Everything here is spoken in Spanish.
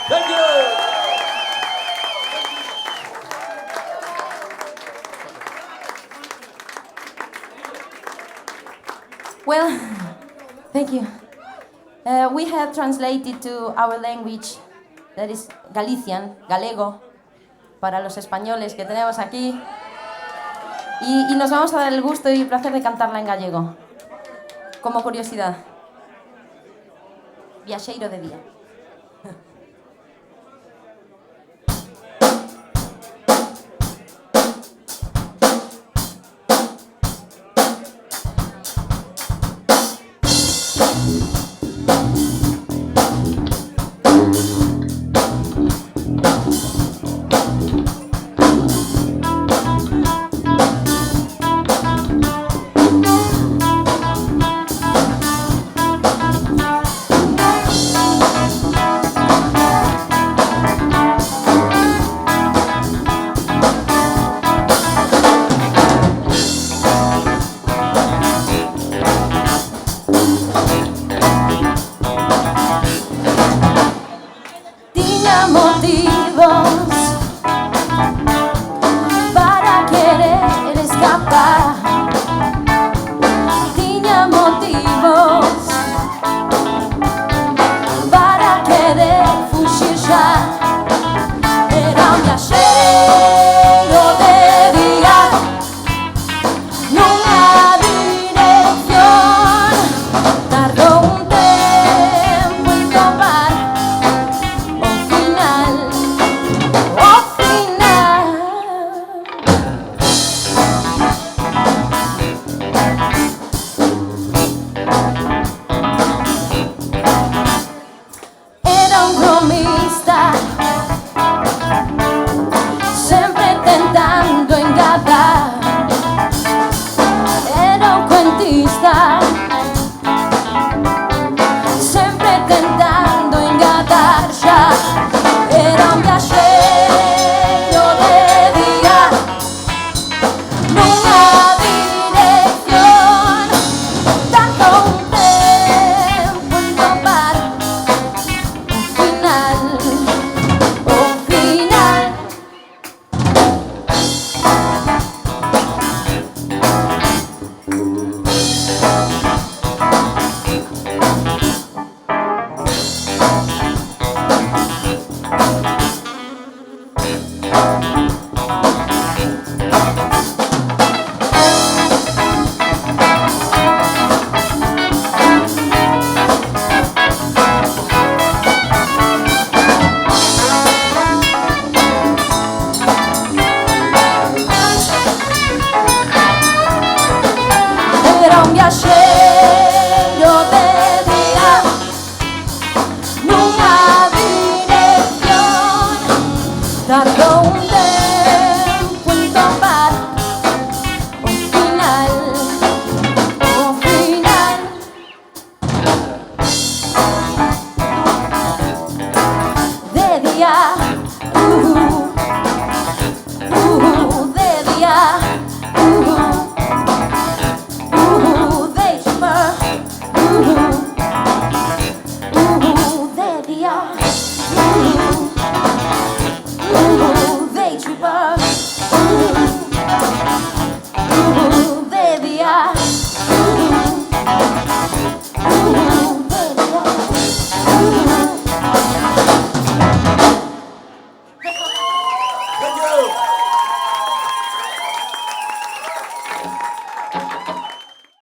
Thank you. Well, thank you. We have translated to our language, that is Galician, galego, para los españoles que tenemos aquí. Y nos vamos a dar el gusto y el placer de cantarla en gallego. Como curiosidad. Viaxeiro de día. Motivos para querer escapar. Tiña motivos para querer fuxir xa. Era un viaxeiro de día nunha dirección. Tardou un tempo en topar o final. Era un bromista, sempre tentando engatar. Era un cuentista, sempre tentando engatar xa. Era un viaxeiro de día nunha dirección. Tardou un tempo en topar o final, o final. Era un viaxeiro de día nunha dirección. Tardou un tempo en topar o final, o final. De día, de día, Thank you.